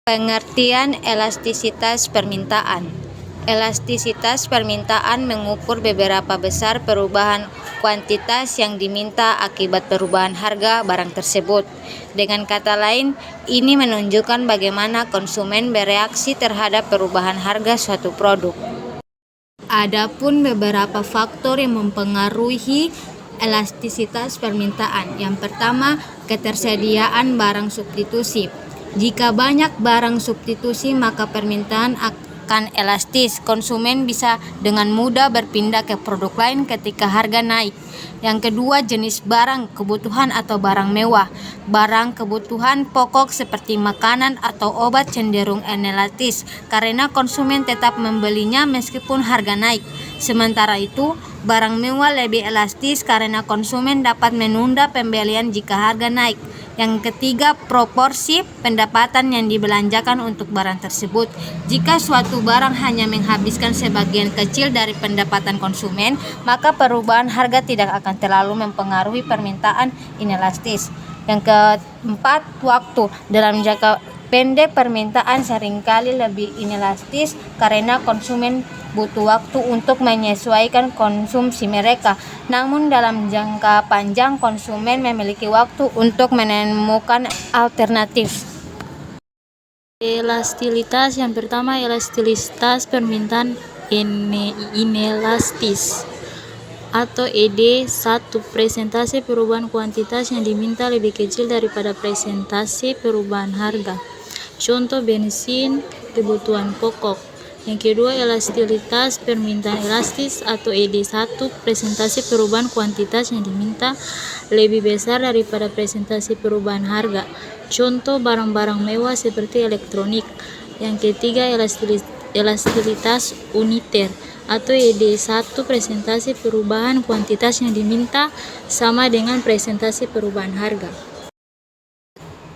Pengertian elastisitas permintaan. Elastisitas permintaan mengukur beberapa besar perubahan kuantitas yang diminta akibat perubahan harga barang tersebut. Dengan kata lain, ini menunjukkan bagaimana konsumen bereaksi terhadap perubahan harga suatu produk. Adapun beberapa faktor yang mempengaruhi elastisitas permintaan. Yang pertama, ketersediaan barang substitusi. Jika banyak barang substitusi, maka permintaan akan elastis. Konsumen bisa dengan mudah berpindah ke produk lain ketika harga naik. Yang kedua, jenis barang kebutuhan atau barang mewah. Barang kebutuhan pokok seperti makanan atau obat cenderung inelastis karena konsumen tetap membelinya meskipun harga naik. Sementara itu, barang mewah lebih elastis karena konsumen dapat menunda pembelian jika harga naik. Yang ketiga, proporsi pendapatan yang dibelanjakan untuk barang tersebut. Jika suatu barang hanya menghabiskan sebagian kecil dari pendapatan konsumen, maka perubahan harga tidak akan terlalu mempengaruhi permintaan inelastis. Yang keempat, waktu. Dalam jangka pendek, permintaan seringkali lebih inelastis karena konsumen butuh waktu untuk menyesuaikan konsumsi mereka. Namun dalam jangka panjang, konsumen memiliki waktu untuk menemukan alternatif. Elastisitas yang pertama, elastisitas permintaan inelastis atau ED1, presentasi perubahan kuantitas yang diminta lebih kecil daripada presentasi perubahan harga. Contoh, bensin, kebutuhan pokok. Yang kedua, elastisitas permintaan elastis atau ED1, presentasi perubahan kuantitas yang diminta lebih besar daripada presentasi perubahan harga. Contoh, barang-barang mewah seperti elektronik. Yang ketiga, elastisitas uniter atau ED1, presentasi perubahan kuantitas yang diminta sama dengan presentasi perubahan harga.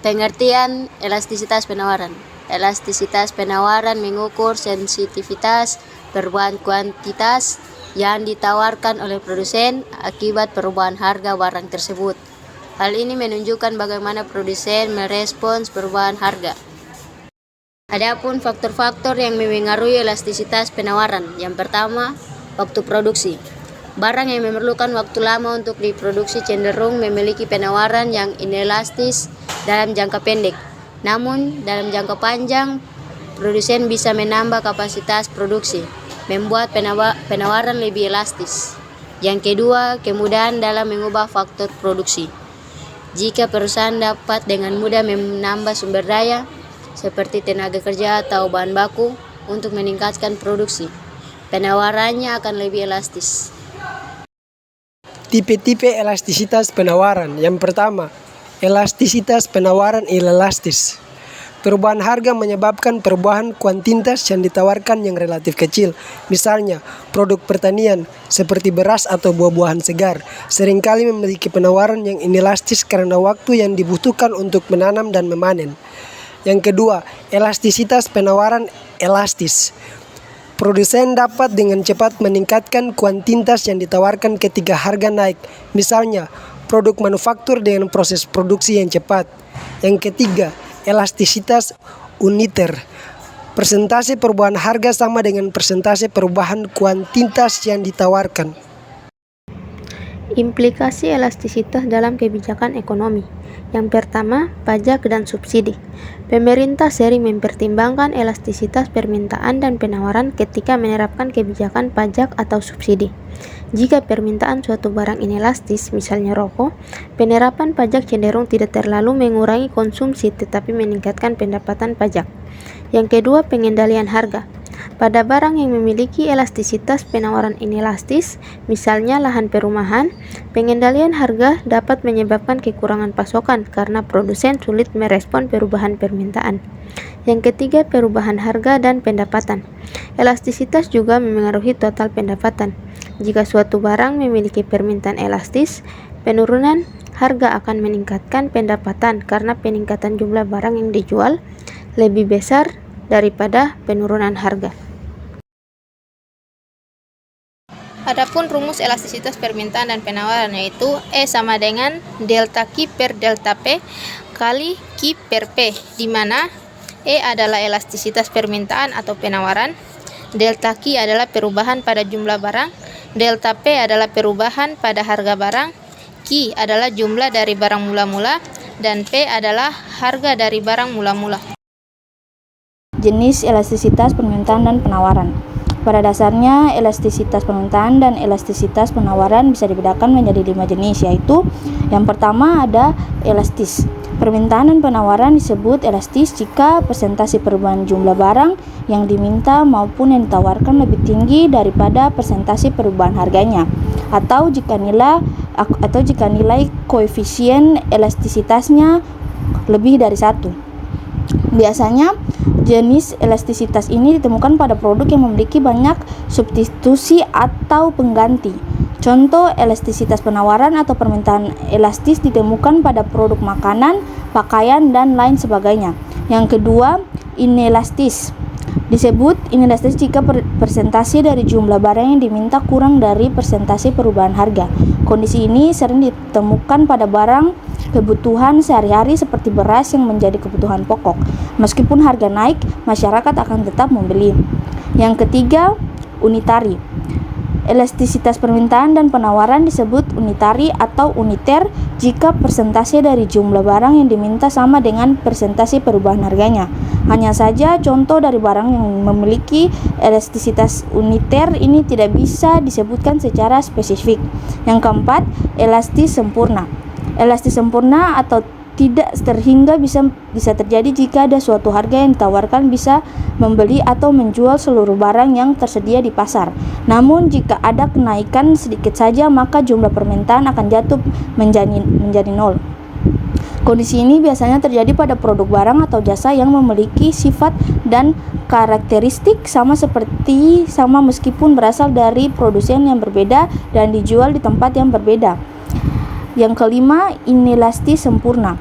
Pengertian elastisitas penawaran. Elastisitas penawaran mengukur sensitivitas perubahan kuantitas yang ditawarkan oleh produsen akibat perubahan harga barang tersebut. Hal ini menunjukkan bagaimana produsen merespons perubahan harga. Adapun faktor-faktor yang memengaruhi elastisitas penawaran. Yang pertama, waktu produksi. Barang yang memerlukan waktu lama untuk diproduksi cenderung memiliki penawaran yang inelastis dalam jangka pendek. Namun, dalam jangka panjang, produsen bisa menambah kapasitas produksi, membuat penawaran lebih elastis. Yang kedua, kemudahan dalam mengubah faktor produksi. Jika perusahaan dapat dengan mudah menambah sumber daya, seperti tenaga kerja atau bahan baku, untuk meningkatkan produksi, penawarannya akan lebih elastis. Tipe-tipe elastisitas penawaran. Yang pertama, elastisitas penawaran inelastis. Perubahan harga menyebabkan perubahan kuantitas yang ditawarkan yang relatif kecil. Misalnya, produk pertanian seperti beras atau buah-buahan segar seringkali memiliki penawaran yang inelastis karena waktu yang dibutuhkan untuk menanam dan memanen. Yang kedua, elastisitas penawaran elastis. Produsen dapat dengan cepat meningkatkan kuantitas yang ditawarkan ketika harga naik. Misalnya, produk manufaktur dengan proses produksi yang cepat. Yang ketiga, elastisitas uniter. Persentase perubahan harga sama dengan persentase perubahan kuantitas yang ditawarkan. Implikasi elastisitas dalam kebijakan ekonomi. Yang pertama, pajak dan subsidi. Pemerintah sering mempertimbangkan elastisitas permintaan dan penawaran ketika menerapkan kebijakan pajak atau subsidi. Jika permintaan suatu barang inelastis, misalnya rokok, penerapan pajak cenderung tidak terlalu mengurangi konsumsi tetapi meningkatkan pendapatan pajak. Yang kedua, pengendalian harga. Pada barang yang memiliki elastisitas penawaran inelastis, misalnya lahan perumahan, pengendalian harga dapat menyebabkan kekurangan pasokan karena produsen sulit merespon perubahan permintaan. Yang ketiga, perubahan harga dan pendapatan. Elastisitas juga memengaruhi total pendapatan. Jika suatu barang memiliki permintaan elastis, penurunan harga akan meningkatkan pendapatan karena peningkatan jumlah barang yang dijual lebih besar daripada penurunan harga. Adapun rumus elastisitas permintaan dan penawaran yaitu E sama dengan delta Q per delta P kali Q per P, di mana E adalah elastisitas permintaan atau penawaran, delta Q adalah perubahan pada jumlah barang, delta P adalah perubahan pada harga barang, Q adalah jumlah dari barang mula-mula, dan P adalah harga dari barang mula-mula. Jenis elastisitas permintaan dan penawaran. Pada dasarnya, elastisitas permintaan dan elastisitas penawaran bisa dibedakan menjadi 5 jenis, yaitu yang pertama ada elastis. Permintaan dan penawaran disebut elastis jika persentase perubahan jumlah barang yang diminta maupun yang ditawarkan lebih tinggi daripada persentase perubahan harganya, atau jika nilai koefisien elastisitasnya lebih dari 1. Biasanya, jenis elastisitas ini ditemukan pada produk yang memiliki banyak substitusi atau pengganti. Contoh elastisitas penawaran atau permintaan elastis ditemukan pada produk makanan, pakaian, dan lain sebagainya. Yang kedua, inelastis. Disebut inelastis jika persentase dari jumlah barang yang diminta kurang dari persentase perubahan harga. Kondisi ini sering ditemukan pada barang kebutuhan sehari-hari seperti beras yang menjadi kebutuhan pokok. Meskipun harga naik, masyarakat akan tetap membeli. Yang ketiga, unitari. Elastisitas permintaan dan penawaran disebut unitari atau uniter jika persentase dari jumlah barang yang diminta sama dengan persentase perubahan harganya. Hanya saja contoh dari barang yang memiliki elastisitas uniter ini tidak bisa disebutkan secara spesifik. Yang keempat, elastis sempurna. Elastis sempurna atau tidak terhingga bisa terjadi jika ada suatu harga yang ditawarkan bisa membeli atau menjual seluruh barang yang tersedia di pasar. Namun jika ada kenaikan sedikit saja, maka jumlah permintaan akan jatuh menjadi nol. Kondisi ini biasanya terjadi pada produk barang atau jasa yang memiliki sifat dan karakteristik sama meskipun berasal dari produsen yang berbeda dan dijual di tempat yang berbeda. Yang kelima, inelastis sempurna.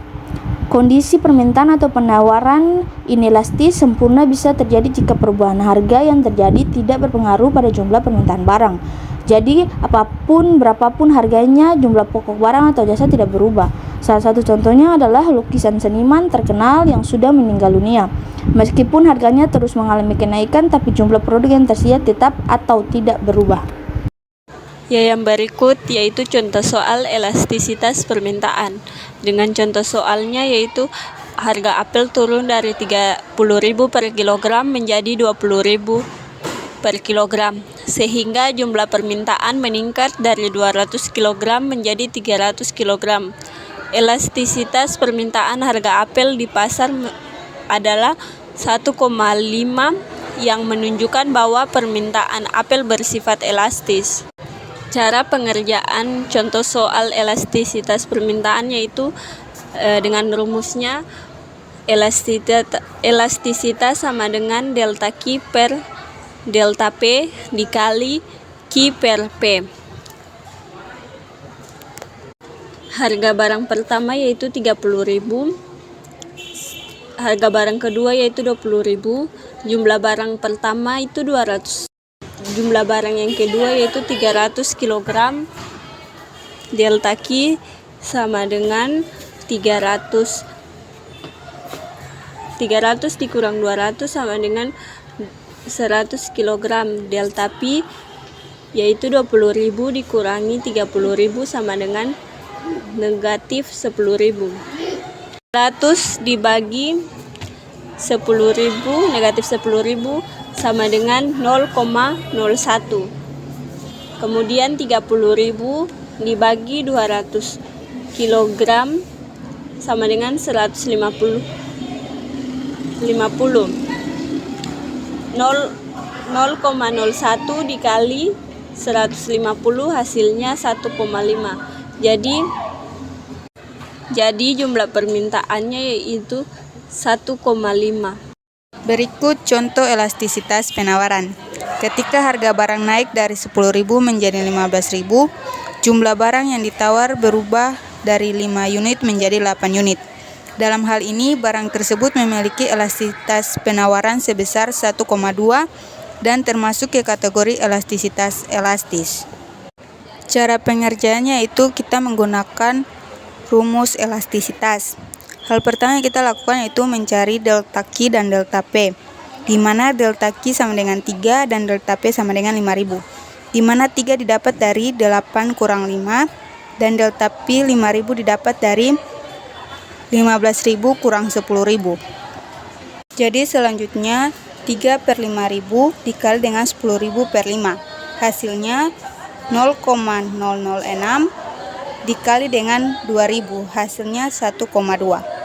Kondisi permintaan atau penawaran inelastis sempurna bisa terjadi jika perubahan harga yang terjadi tidak berpengaruh pada jumlah permintaan barang. Jadi, berapapun harganya, jumlah pokok barang atau jasa tidak berubah. Salah satu contohnya adalah lukisan seniman terkenal yang sudah meninggal dunia. Meskipun harganya terus mengalami kenaikan, tapi jumlah produk yang tersedia tetap atau tidak berubah. Yang berikut yaitu contoh soal elastisitas permintaan. Dengan contoh soalnya yaitu harga apel turun dari 30.000 per kilogram menjadi 20.000 per kilogram, sehingga jumlah permintaan meningkat dari 200 kg menjadi 300 kg. Elastisitas permintaan harga apel di pasar adalah 1,5 yang menunjukkan bahwa permintaan apel bersifat elastis. Cara pengerjaan contoh soal elastisitas permintaan yaitu dengan rumusnya elastisitas sama dengan delta Q per delta P dikali Q per P. Harga barang pertama yaitu 30.000, harga barang kedua yaitu 20.000, jumlah barang pertama itu 200. Jumlah barang yang kedua yaitu 300 kg, delta Q sama dengan 300 dikurang 200 sama dengan 100 kg, delta P yaitu 20.000 dikurangi 30.000 sama dengan negatif 10.000. 100 dibagi 10.000 negatif 10.000 sama dengan 0,01. Kemudian 30.000 dibagi 200 kg sama dengan 150. 0,01 dikali 150 hasilnya 1,5. Jadi jumlah permintaannya yaitu 1,5. Berikut contoh elastisitas penawaran. Ketika harga barang naik dari 10.000 menjadi 15.000, jumlah barang yang ditawar berubah dari 5 unit menjadi 8 unit. Dalam hal ini, barang tersebut memiliki elastisitas penawaran sebesar 1,2 dan termasuk ke kategori elastisitas elastis. Cara pengerjaannya itu kita menggunakan rumus elastisitas. Hal pertama yang kita lakukan yaitu mencari delta Q dan delta P, di mana delta Q sama dengan 3 dan delta P sama dengan 5.000, di mana 3 didapat dari 8 kurang 5 dan delta P 5.000 didapat dari 15.000 kurang 10.000. Jadi selanjutnya 3 per 5.000 dikali dengan 10.000 per 5, hasilnya 0,006 dikali dengan 2.000, hasilnya 1,2.